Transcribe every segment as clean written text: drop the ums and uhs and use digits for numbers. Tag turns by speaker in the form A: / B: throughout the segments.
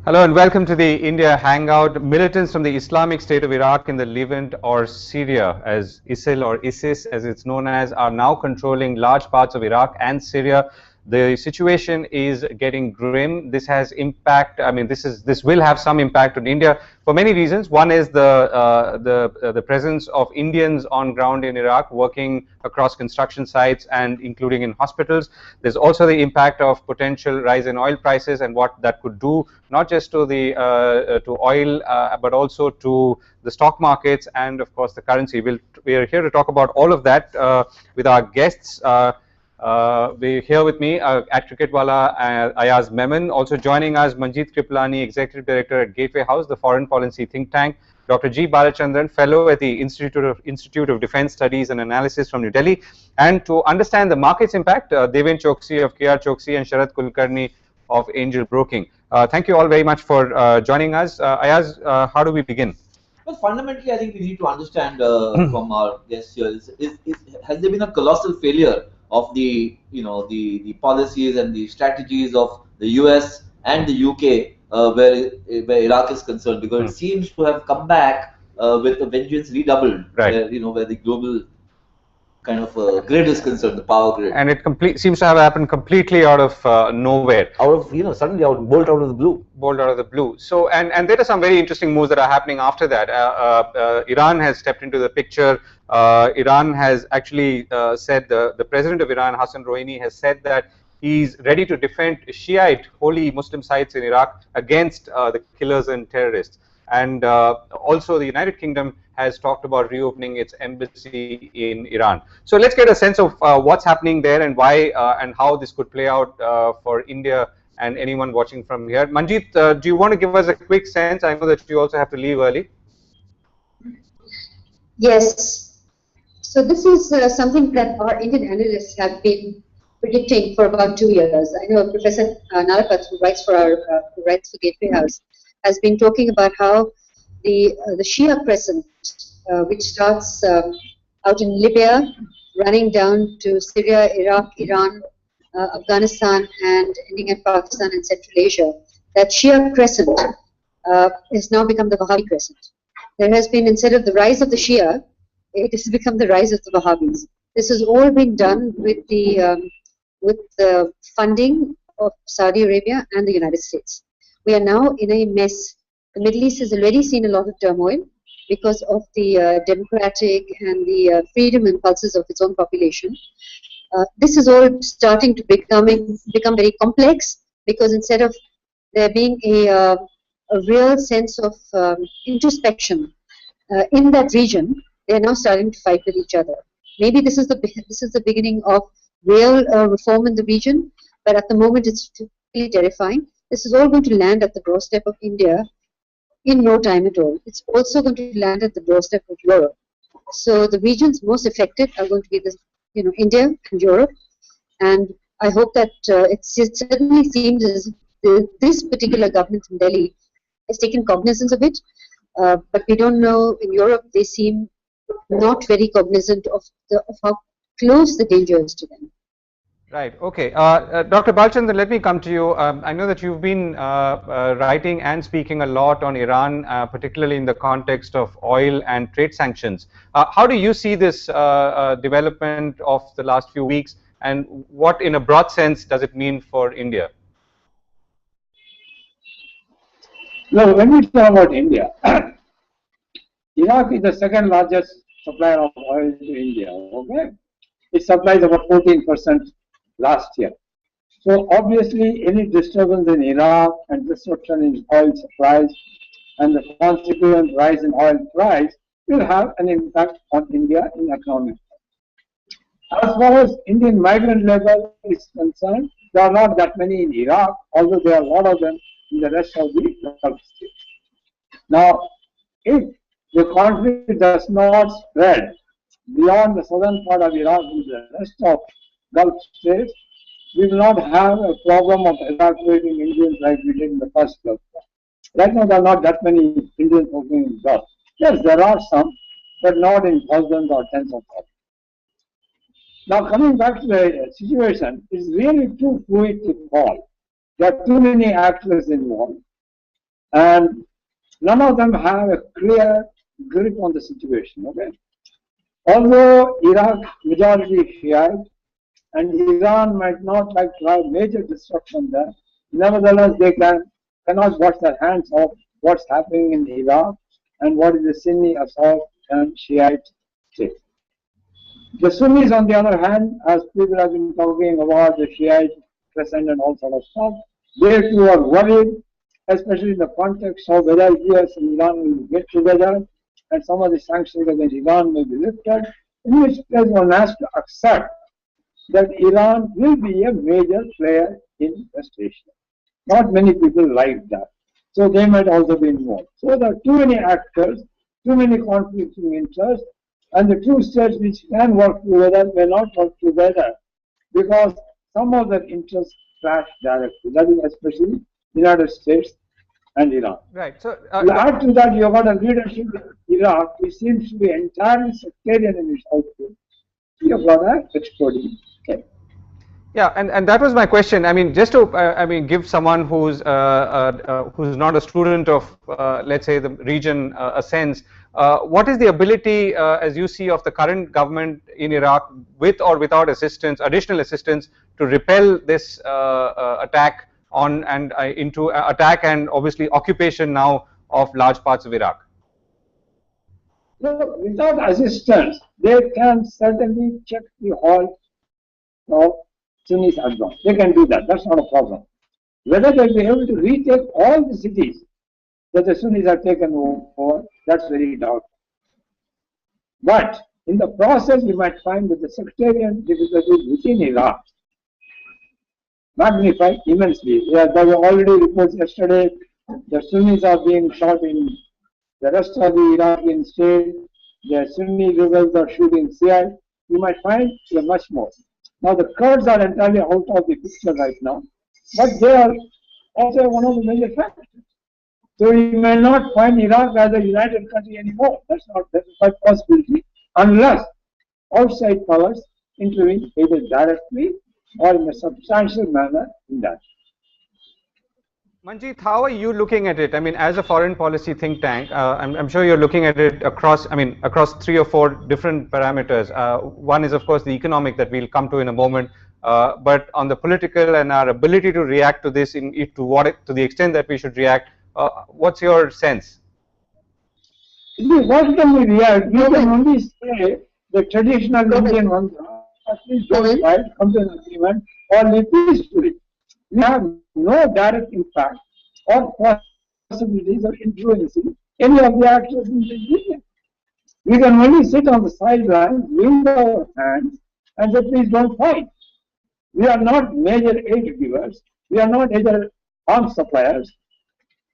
A: Hello and welcome to the India Hangout. Militants from the Islamic State of Iraq in the Levant or Syria, as ISIL or ISIS as it's known as, are now controlling large parts of Iraq and Syria. The situation is getting grim. This has impact. I mean, this will have some impact on India for many reasons. One is the presence of Indians on ground in Iraq, working across construction sites and including in hospitals. There's also the impact of potential rise in oil prices and what that could do, not just to the to oil, but also to the stock markets and of course the currency. We are here to talk about all of that with our guests. We're here with me at Cricketwala, Ayaz Memon. Also joining us, Manjit Kripalani, Executive Director at Gateway House, the foreign policy think tank. Dr. G. Balachandran, Fellow at the Institute of Defence Studies and Analysis from New Delhi. And to understand the market's impact, Deven Choksey of KRChoksey and Sharat Kulkarni of Angel Broking. Thank you all very much for joining us. Ayaz, how do we begin?
B: Well, fundamentally, I think we need to understand from our guests here: has there been a colossal failure of the the policies and the strategies of the US and the UK where Iraq is concerned? Because it seems to have come back with a vengeance redoubled.
A: Right.
B: Where the global kind of grid is concerned, the power grid.
A: And it seems to have happened completely out of nowhere.
B: Out of, suddenly bolt out of the blue.
A: Bolt out of the blue. So, and there are some very interesting moves that are happening after that. Iran has stepped into the picture. Iran has actually said, the president of Iran, Hassan Rouhani, has said that he's ready to defend Shiite holy Muslim sites in Iraq against the killers and terrorists. And also the United Kingdom has talked about reopening its embassy in Iran. So let's get a sense of what's happening there and why and how this could play out for India and anyone watching from here. Manjit, do you want to give us a quick sense? I know that you also have to leave early.
C: Yes. So this is something that our Indian analysts have been predicting for about 2 years. I know Professor Narapat, who writes for Gateway House, has been talking about how the Shia crescent, which starts out in Libya, running down to Syria, Iraq, Iran, Afghanistan, and ending at Pakistan and Central Asia, that Shia crescent has now become the Wahhabi crescent. There has been, instead of the rise of the Shia, it has become the rise of the Wahhabis. This has all been done with the funding of Saudi Arabia and the United States. We are now in a mess. The Middle East has already seen a lot of turmoil because of the democratic and the freedom impulses of its own population. This is all starting to become very complex, because instead of there being a real sense of introspection in that region, they are now starting to fight with each other. Maybe this is the beginning of real reform in the region, but at the moment it's really terrifying. This is all going to land at the doorstep of India in no time at all. It's also going to land at the doorstep of Europe. So the regions most affected are going to be India and Europe. And I hope that it certainly seems as this particular government in Delhi has taken cognizance of it. But we don't know, in Europe they seem not very cognizant of how close the danger is to them.
A: Right. Okay. Dr. Balachandran, let me come to you. I know that you've been writing and speaking a lot on Iran, particularly in the context of oil and trade sanctions. How do you see this development of the last few weeks, and what, in a broad sense, does it mean for India?
D: Well, when we talk about India, Iraq is the second largest supplier of oil to India. Okay, it supplies about 14% last year. So obviously, any disturbance in Iraq and disruption in oil supplies and the consequent rise in oil price will have an impact on India in economic terms. As far as Indian migrant labor is concerned, there are not that many in Iraq, although there are a lot of them in the rest of the Gulf states. Now, if the conflict does not spread beyond the southern part of Iraq to the rest of Gulf states, we will not have a problem of evacuating Indians like we did in the first Gulf War. Right now, there are not that many Indians working in Gulf. Yes, there are some, but not in thousands or tens of thousands. Now, coming back to the situation, it's really too fluid to call. There are too many actors involved. and none of them have a clear grip on the situation. Okay, although Iraq majority Shiite and Iran might not like to have major destruction there, nevertheless they cannot wash their hands off what's happening in Iraq and what is the Sunni assault and Shiite state. The Sunnis, on the other hand, as people have been talking about the Shiite crescent and all sort of stuff, they too are worried, especially in the context of whether US and Iran will get together and some of the sanctions against Iran may be lifted, in which case one has to accept that Iran will be a major player in West Asia. Not many people like that. So they might also be involved. So there are too many actors, too many conflicting interests, and the two states which can work together may not work together because some of their interests clash directly. That is especially United States and Iran.
A: Right. So
D: add to that, you have got a leadership in Iraq which seems to be entirely sectarian in its output. You have got a exploding. Okay.
A: Yeah, and that was my question. I mean, just to give someone who's not a student of let's say the region a sense. What is the ability, as you see, of the current government in Iraq, with or without assistance, additional assistance, to repel this attack on and into attack and obviously occupation now of large parts of Iraq?
D: So, without assistance, they can certainly check the halt of Sunnis advance. They can do that. That's not a problem. Whether they'll be able to retake all the cities that the Sunnis have taken over, that's very doubtful. But in the process, you might find that the sectarian difficulties within Iraq magnified immensely. There were already reports yesterday that Sunnis are being shot in the rest of the Iraqi state. The Sunni rebels are shooting Shiite. You might find much more. Now the Kurds are entirely out of the picture right now, but they are also one of the major factors. So you may not find Iraq as a united country anymore. That's a possibility, unless outside powers intervene either directly or in a substantial manner in that.
A: Manjit, how are you looking at it? I mean, as a foreign policy think tank, I'm sure you're looking at it across, across 3 or 4 different parameters. One is, of course, the economic that we'll come to in a moment, but on the political and our ability to react to this, to the extent that we should react, what's your sense?
D: What can we react? We can only say the traditional Indian ones, at least don't fight, come to an agreement, or live peacefully. We have no direct impact or possibilities of influencing any of the actors in the region. We can only sit on the sidelines, wring our hands, and say, please don't fight. We are not major aid givers. We are not major arms suppliers.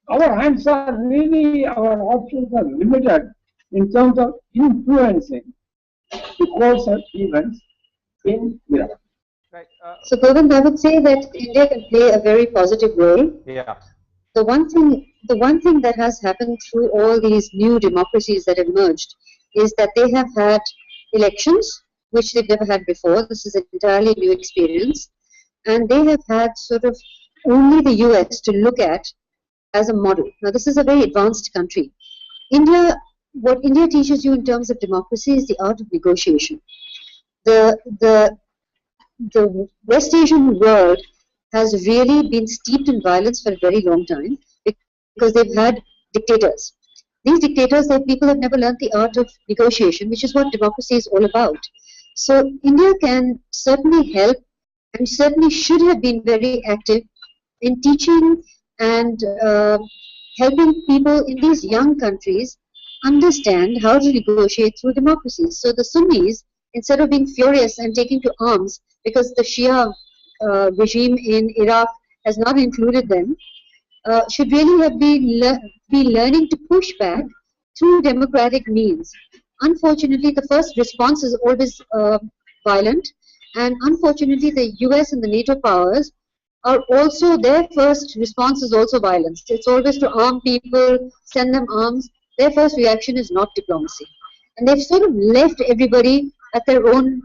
D: Our hands are really, our options are limited in terms of influencing the course of events in Iraq.
A: Right.
C: So, Govind, I would say that India can play a very positive role.
A: Yeah.
C: The one thing that has happened through all these new democracies that have emerged is that they have had elections, which they've never had before. This is an entirely new experience. And they have had sort of only the US to look at as a model. Now, this is a very advanced country. What India teaches you in terms of democracy is the art of negotiation. The West Asian world has really been steeped in violence for a very long time because they've had dictators. These dictators, people have never learned the art of negotiation, which is what democracy is all about. So India can certainly help and certainly should have been very active in teaching and helping people in these young countries understand how to negotiate through democracy. So the Sunnis, instead of being furious and taking to arms because the Shia regime in Iraq has not included them, should really have be learning to push back through democratic means. Unfortunately, the first response is always violent, and unfortunately, the US and the NATO powers are also, their first response is also violence. It's always to arm people, send them arms. Their first reaction is not diplomacy. And they've sort of left everybody at their own,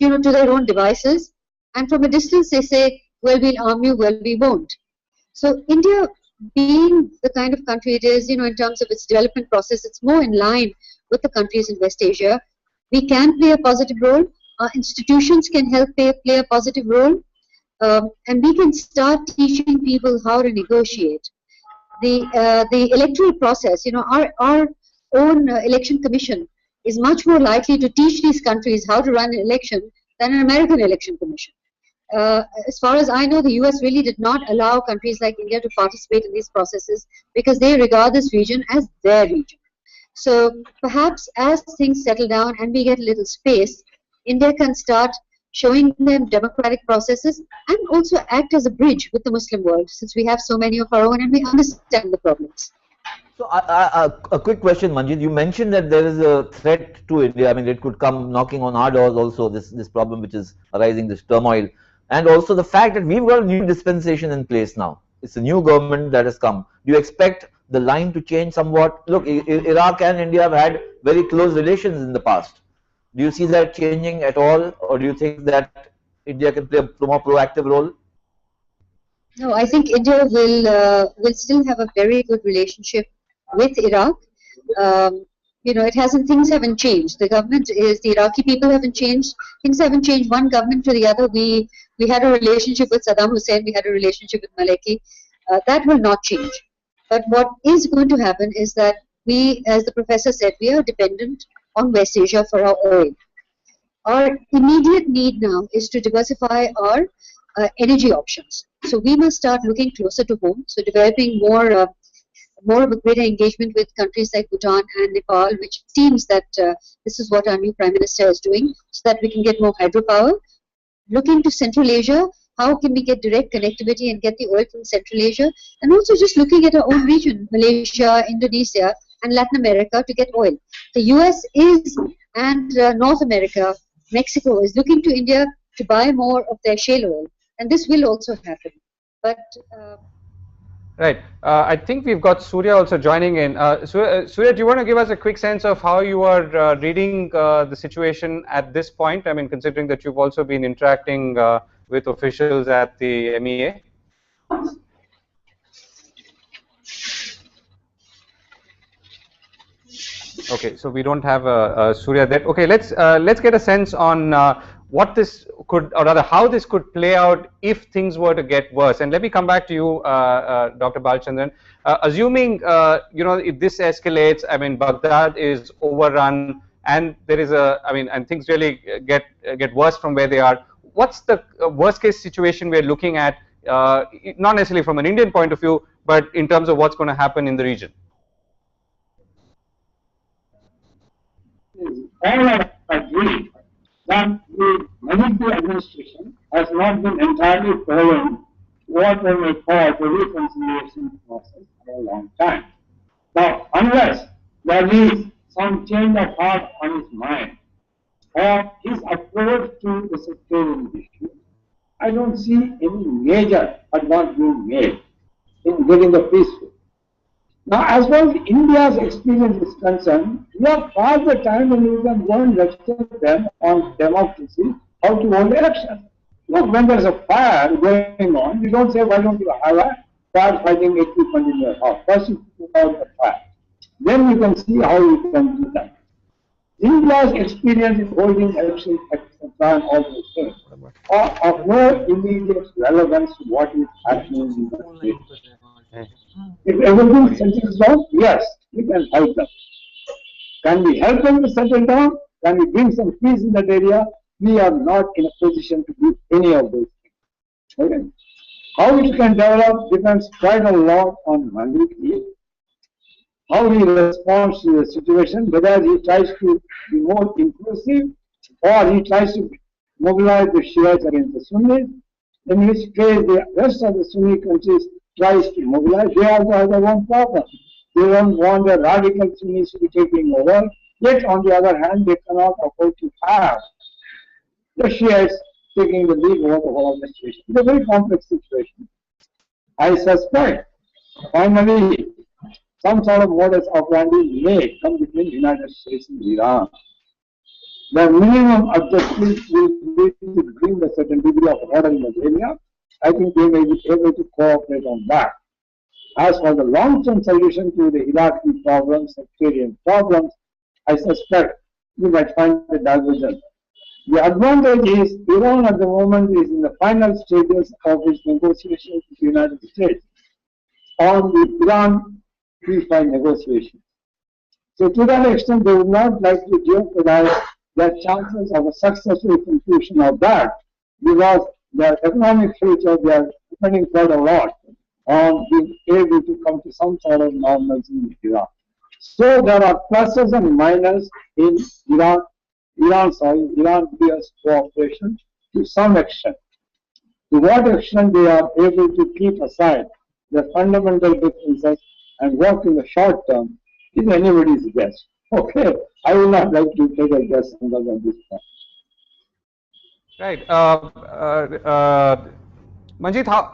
C: to their own devices. And from a distance, they say, well, we'll arm you, well, we won't. So India being the kind of country it is, in terms of its development process, it's more in line with the countries in West Asia. We can play a positive role. Our institutions can help play a positive role. And we can start teaching people how to negotiate. The electoral process, our own election commission is much more likely to teach these countries how to run an election than an American election commission. As far as I know, the US really did not allow countries like India to participate in these processes because they regard this region as their region. So perhaps as things settle down and we get a little space, India can start showing them democratic processes and also act as a bridge with the Muslim world, since we have so many of our own and we understand the problems.
B: So a quick question, Manjit. You mentioned that there is a threat to India. I mean, it could come knocking on our doors also, this problem which is arising, this turmoil. And also the fact that we've got a new dispensation in place now. It's a new government that has come. Do you expect the line to change somewhat? Look, Iraq and India have had very close relations in the past. Do you see that changing at all, or do you think that India can play a more proactive role?
C: No, I think India will still have a very good relationship with Iraq. Things haven't changed. The Iraqi people haven't changed. Things haven't changed one government to the other. We had a relationship with Saddam Hussein. We had a relationship with Maliki. That will not change. But what is going to happen is that we, as the professor said, we are dependent on West Asia for our oil. Our immediate need now is to diversify our energy options. So we must start looking closer to home. So developing more of a greater engagement with countries like Bhutan and Nepal, which seems that this is what our new Prime Minister is doing, so that we can get more hydropower. Looking to Central Asia, how can we get direct connectivity and get the oil from Central Asia? And also just looking at our own region, Malaysia, Indonesia, and Latin America to get oil. The US and North America, Mexico is looking to India to buy more of their shale oil. And this will also happen. But
A: right. I think we've got Surya also joining in. Surya, do you want to give us a quick sense of how you are reading the situation at this point? I mean, considering that you've also been interacting with officials at the MEA. Okay, so we don't have Surya there. Okay, let's get a sense on what this could, or rather how this could play out if things were to get worse. And let me come back to you, Dr. Balachandran. Assuming if this escalates, I mean, Baghdad is overrun, and there is and things really get worse from where they are. What's the worst case situation we're looking at? Not necessarily from an Indian point of view, but in terms of what's going to happen in the region.
D: All agree that the Manjit administration has not been entirely following what we may call the reconciliation process for a long time. Now, unless there is some change of heart on his mind or his approach to the sectarian issue, I don't see any major advance being made in getting the peaceful. Now, as far as India's experience is concerned, we have passed the time when we can go and lecture them on democracy, how to hold elections. Look, when there's a fire going on, you don't say, why don't you have a fire fighting equipment in your house? First, you put out the fire. Then you can see how you can do that. India's experience in holding elections, etc., and all those things are of no immediate relevance to what is happening in the state. If everything settles down, yes, we can help them. Can we help them to settle down? Can we bring some peace in that area? We are not in a position to do any of those things. Okay? How it can develop depends quite a lot on Manjit, how he responds to the situation, whether he tries to be more inclusive or he tries to mobilize the Shiites against the Sunnis, in which case the rest of the Sunni countries tries to mobilize. They also have their own problem. They don't want the radical Sunnis to be taking over, yet on the other hand they cannot afford to have the Shiites taking the lead over the whole of the situation. It's a very complex situation. I suspect finally some sort of modus operandi may come between the United States and Iran. The minimum objective will be to bring a certain degree of order in the area. I think they may be able to cooperate on that. As for the long-term solution to the Iraqi problems, sectarian problems, I suspect you might find it divergent. The advantage is Iran at the moment is in the final stages of its negotiations with the United States on the Iran peace negotiations. So to that extent, they would not like to jeopardize their chances of a successful conclusion of that because their economic future, they are depending quite a lot on being able to come to some sort of normalcy in Iran. So there are pluses and minuses in Iran-US cooperation to some extent. To what extent they are able to keep aside the fundamental differences and work in the short term is anybody's guess. Okay, I will not like to take a guess on this point.
A: Right. Manjit, how,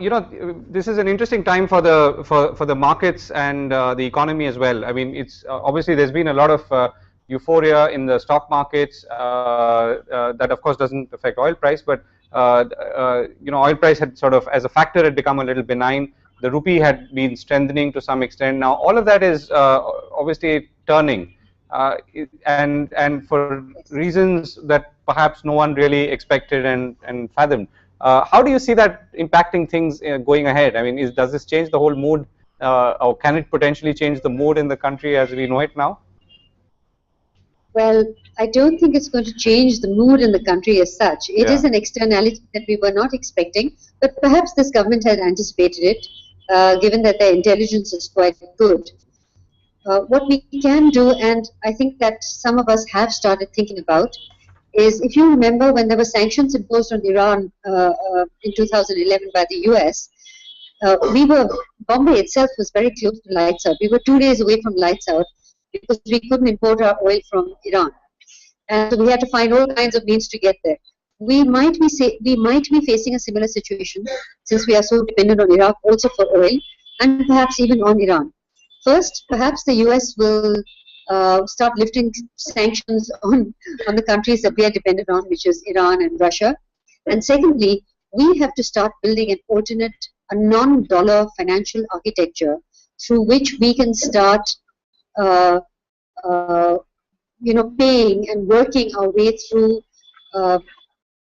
A: this is an interesting time for the markets and the economy as well. I mean, it's obviously there's been a lot of euphoria in the stock markets that of course doesn't affect oil price, but oil price had sort of as a factor had become a little benign. The rupee had been strengthening to some extent. Now all of that is obviously turning. And for reasons that perhaps no one really expected and fathomed. How do you see that impacting things going ahead? I mean, does this change the whole mood, or can it potentially change the mood in the country as we know it now?
C: Well, I don't think it's going to change the mood in the country as such. It is an externality that we were not expecting, but perhaps this government had anticipated it, given that their intelligence is quite good. What we can do, and I think that some of us have started thinking about, is if you remember when there were sanctions imposed on Iran in 2011 by the US, Bombay itself was very close to lights out. We were 2 days away from lights out because we couldn't import our oil from Iran. And so we had to find all kinds of means to get there. We might be facing a similar situation since we are so dependent on Iraq also for oil and perhaps even on Iran. First, perhaps the US will start lifting sanctions on the countries that we are dependent on, which is Iran and Russia. And secondly, we have to start building an alternate, a non-dollar financial architecture through which we can start paying and working our way through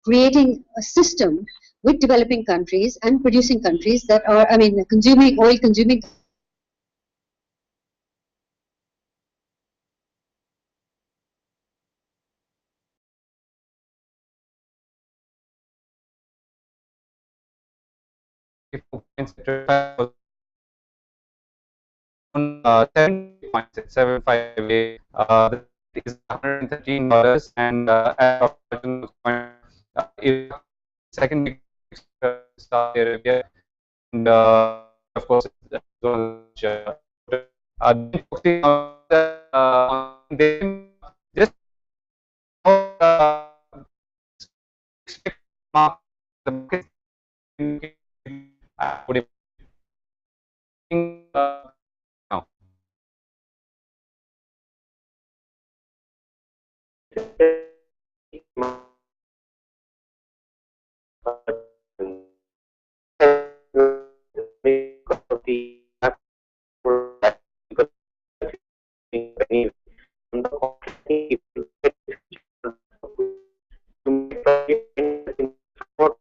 C: creating a system with developing countries and producing countries that are, consuming oil, consuming
A: points at 758. That is $113, and as of second big Saudi Arabia, and of course, just expect the market now.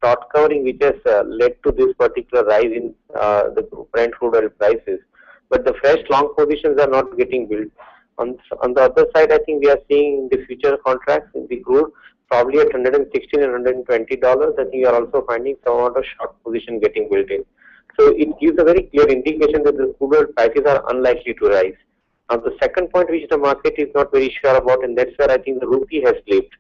E: Short covering which has led to this particular rise in the Brent crude oil prices, but the fresh long positions are not getting built. On the other side, I think we are seeing the future contracts in the crude probably at $116 and $120. I think you are also finding some amount of short position getting built in. So it gives a very clear indication that the crude oil prices are unlikely to rise. Now the second point which the market is not very sure about, and that's where I think the rupee has slipped,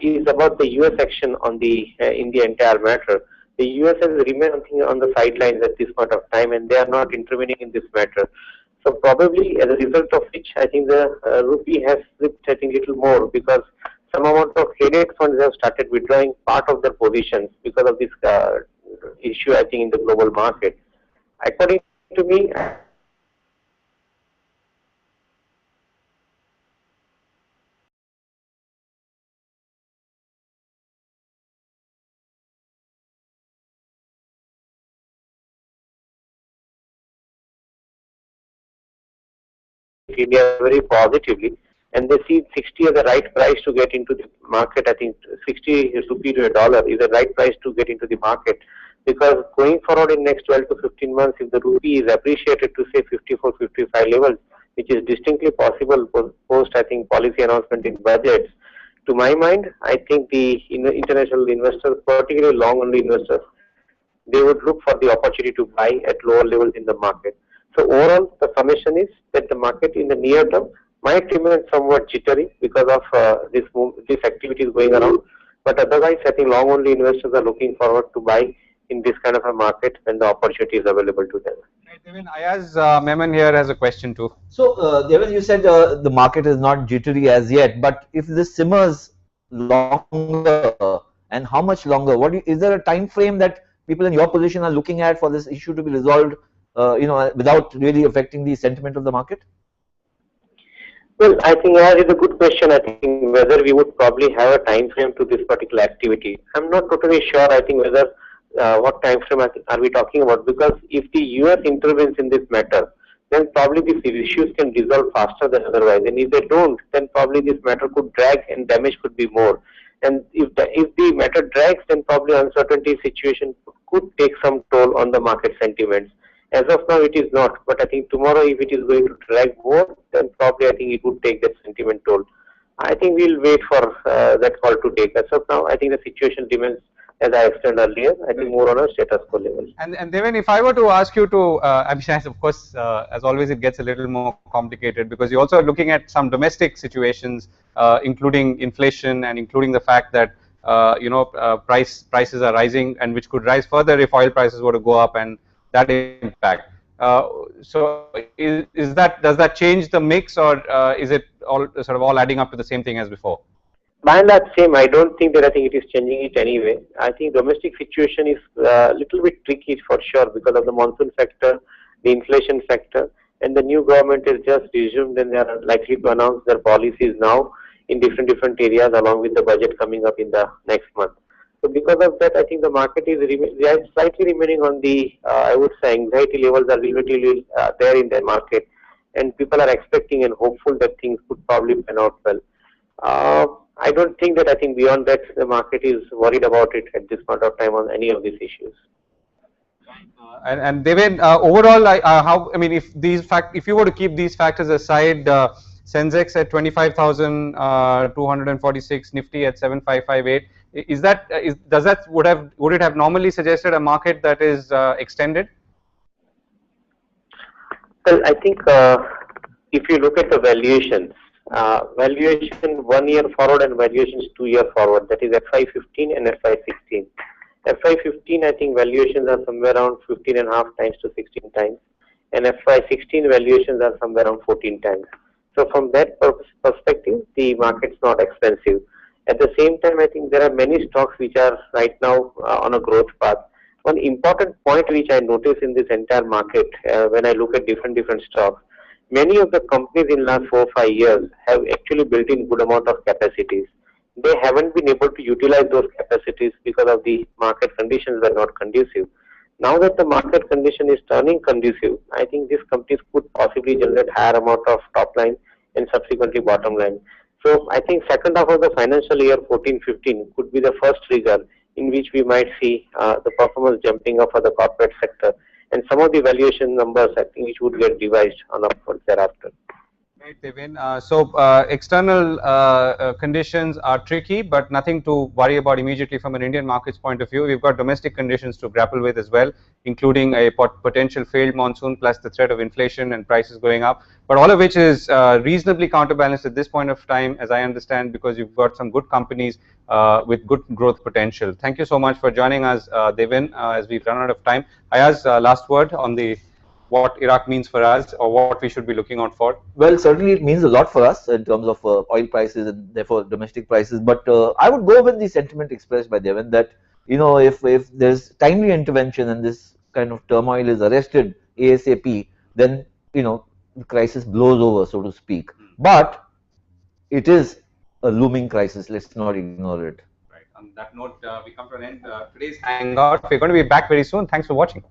E: is about the US action on the in the entire matter. The US has remained on the sidelines at this point of time, and they are not intervening in this matter. So probably as a result of which, I think the rupee has slipped, I think, little more because some amount of headache funds have started withdrawing part of their positions because of this issue, I think, in the global market. According to me, India very positively, and they see 60 as the right price to get into the market. I think 60 rupee to a dollar is the right price to get into the market, because going forward in next 12 to 15 months, if the rupee is appreciated to say 54, 55 levels, which is distinctly possible post I think policy announcement in budgets. To my mind, I think the international investors, particularly long only investors, they would look for the opportunity to buy at lower levels in the market. So overall, the summation is that the market in the near term might remain somewhat jittery because of this activities going around. But otherwise, I think long only investors are looking forward to buy in this kind of a market when the opportunity is available to them.
A: Deven, Ayaz Memon here has a question too.
B: So, Deven, you said the market is not jittery as yet, but if this simmers longer, and how much longer? Is there a time frame that people in your position are looking at for this issue to be resolved, without really affecting the sentiment of the market?
E: Well, I think that is a good question. I think whether we would probably have a time frame to this particular activity. I'm not totally sure. I think whether what time frame are we talking about? Because if the US intervenes in this matter, then probably these issues can resolve faster than otherwise. And if they don't, then probably this matter could drag and damage could be more. And if the matter drags, then probably uncertainty situation could take some toll on the market sentiments. As of now, it is not. But I think tomorrow, if it is going to drag more, then probably I think it would take that sentiment toll. I think we'll wait for that call to take. As of now, I think the situation remains, as I explained earlier, I think more on a status quo level.
A: And Deven, if I were to ask you to, of course, as always, it gets a little more complicated because you're also looking at some domestic situations, including inflation and including the fact that prices are rising and which could rise further if oil prices were to go up, and that impact. So does that change the mix, or is it all adding up to the same thing as before?
E: By and large, same. I don't think it is changing it anyway. I think domestic situation is a little bit tricky for sure because of the monsoon factor, the inflation factor, and the new government has just resumed and they are likely to announce their policies now in different areas along with the budget coming up in the next month. So because of that, I think the market is slightly remaining on the, I would say, anxiety levels are relatively there in the market, and people are expecting and hopeful that things could probably pan out well. I don't think that, I think beyond that, the market is worried about it at this point of time on any of these issues.
A: And Deven, overall, if you were to keep these factors aside, Sensex at 25,246, Nifty at 7558, would it have normally suggested a market that is extended?
E: Well, I think if you look at the valuations, valuation 1 year forward and valuations 2 year forward, that is FY15 and FY16. FY15, I think valuations are somewhere around 15.5 times to 16 times, and FY16 valuations are somewhere around 14 times. So from that perspective, the market's not expensive. At the same time, I think there are many stocks which are right now on a growth path. One important point which I notice in this entire market when I look at different stocks, many of the companies in last 4 or 5 years have actually built in good amount of capacities. They haven't been able to utilize those capacities because of the market conditions were not conducive. Now that the market condition is turning conducive, I think these companies could possibly generate higher amount of top line and subsequently bottom line. So I think second half of the financial year 14-15 could be the first trigger in which we might see the performance jumping up for the corporate sector, and some of the valuation numbers I think which would get revised on upwards thereafter.
A: Right, Deven. So external conditions are tricky, but nothing to worry about immediately from an Indian market's point of view. We've got domestic conditions to grapple with as well, including a potential failed monsoon plus the threat of inflation and prices going up. But all of which is reasonably counterbalanced at this point of time, as I understand, because you've got some good companies with good growth potential. Thank you so much for joining us, Deven, as we've run out of time. Ayaz, last word on what Iraq means for us, or what we should be looking out for?
B: Well, certainly it means a lot for us in terms of oil prices and therefore domestic prices. But I would go with the sentiment expressed by Deven that, if there's timely intervention and this kind of turmoil is arrested ASAP, then, the crisis blows over, so to speak. But it is a looming crisis. Let's not ignore it.
A: Right. On that note, we come to an end today's Hangout. We're going to be back very soon. Thanks for watching.